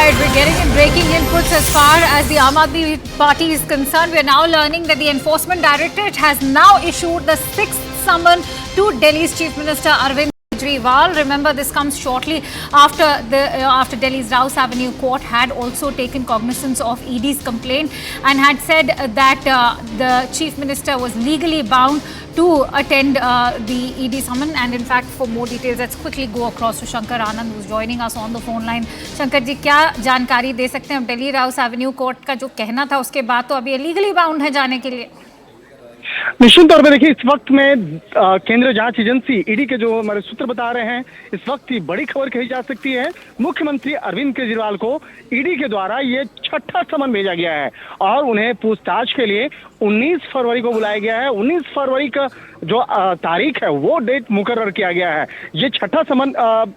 Right, we're getting in breaking inputs as far as the Aam Aadmi Party is concerned. We are now learning that the Enforcement Directorate has now issued the sixth summon to Delhi's Chief Minister Arvind Kejriwal. Remember, this comes shortly after Delhi's Rouse Avenue Court had also taken cognizance of ED's complaint and had said that the Chief Minister was legally bound to attend the ED summon. And in fact, for more details, let's quickly go across to Shankar Anand, who's joining us on the phone line. Shankar जी, क्या जानकारी दे सकते हैं? Delhi Rouse Avenue court का जो कहना था उसके बाद तो अभी लीगली बाउंड है जाने के लिए। निश्चित तौर पे देखिए, इस वक्त में केंद्रीय जांच एजेंसी ईडी के जो हमारे सूत्र बता रहे हैं, इस वक्त की बड़ी खबर कही जा सकती है। मुख्यमंत्री अरविंद केजरीवाल को ईडी के द्वारा ये छठा समन भेजा गया है और उन्हें पूछताछ के लिए 19 फरवरी को बुलाया गया है। 19 फरवरी का जो तारीख है वो डेट मुकर्रर किया गया है। ये छठा समन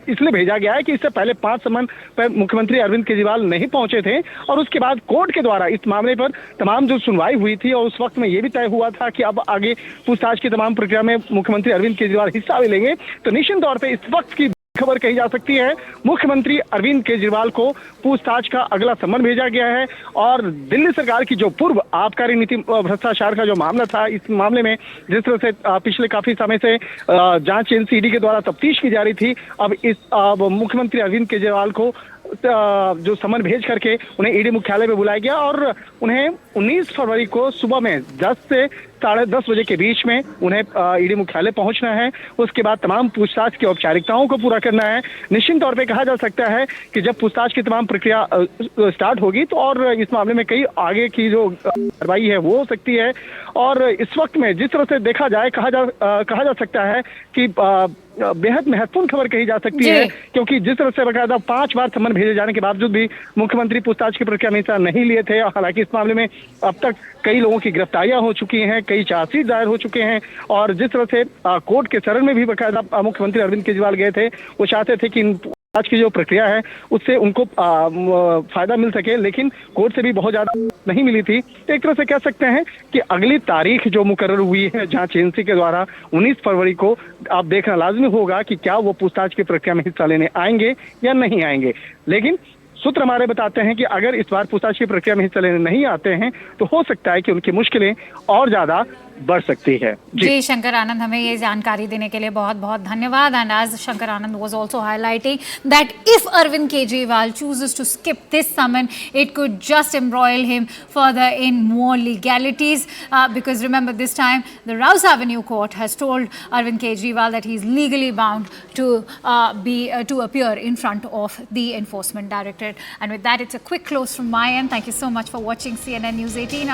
इसलिए भेजा गया है कि इससे पहले 5 समन पर मुख्यमंत्री अरविंद केजरीवाल नहीं पहुंचे थे और उसके बाद कोर्ट के द्वारा इस मामले पर तमाम जो सुनवाई हुई थी और उस वक्त में ये भी तय हुआ था कि अब आगे पूछताछ की तमाम प्रक्रिया में मुख्यमंत्री अरविंद केजरीवाल हिस्सा भी लेंगे। तो निश्चित तौर पर इस वक्त की खबर कही जा सकती है, मुख्यमंत्री अरविंद केजरीवाल को पूछताछ का अगला सम्मन भेजा गया है। और दिल्ली सरकार की जो पूर्व आबकारी नीति भ्रष्टाचार का जो मामला था, इस मामले में जिस तरह से पिछले काफी समय से जांच एजेंसी ईडी के द्वारा तफ्तीश की जा रही थी, अब मुख्यमंत्री अरविंद केजरीवाल को जो समन भेज करके उन्हें ईडी मुख्यालय में बुलाया गया और उन्हें 19 फरवरी को सुबह में 10 से 10:30 बजे के बीच में उन्हें ईडी मुख्यालय पहुंचना है। उसके बाद तमाम पूछताछ की औपचारिकताओं को पूरा करना है। निश्चित तौर पे कहा जा सकता है कि जब पूछताछ की तमाम प्रक्रिया स्टार्ट होगी तो और इस मामले में कई आगे की जो कार्रवाई है वो हो सकती है। और इस वक्त में जिस तरह से देखा जाए, कहा जा सकता है कि बेहद महत्वपूर्ण खबर कही जा सकती है, क्योंकि जिस तरह से बकायदा 5 बार समन भेजे जाने के बावजूद भी मुख्यमंत्री पूछताछ की प्रक्रिया में हिस्सा नहीं लिए थे। हालांकि इस मामले में अब तक कई लोगों की गिरफ्तारियां हो चुकी हैं, कई चार्जशीट दायर हो चुके हैं और जिस तरह से कोर्ट के शरण में भी बकायदा मुख्यमंत्री अरविंद केजरीवाल गए थे, वो चाहते थे कि आज की जो प्रक्रिया है उससे उनको फायदा मिल सके, लेकिन कोर्ट से भी बहुत ज्यादा नहीं मिली थी। तो एक तरह से कह सकते हैं कि अगली तारीख जो मुकर्रर हुई है जांच एजेंसी के द्वारा 19 फरवरी को, आप देखना लाजमी होगा कि क्या वो पूछताछ की प्रक्रिया में हिस्सा लेने आएंगे या नहीं आएंगे। लेकिन सूत्र हमारे बताते हैं कि अगर इस बार पूछताछ की प्रक्रिया में हिस्सा लेने नहीं आते हैं तो हो सकता है कि उनकी मुश्किलें और ज्यादा बढ़ सकती है। जी शंकर आनंद, हमें ये जानकारी देने के लिए बहुत बहुत धन्यवाद। And as Shankar Anand was also highlighting that if Arvind Kejriwal chooses to skip this summon, it could just embroil him further in more legalities, because remember, this time the Rouse Avenue Court has told Arvind Kejriwal that he is legally bound to appear in front of the Enforcement Directorate. And with that, it's a quick close from my end. Thank you so much for watching CNN News 18.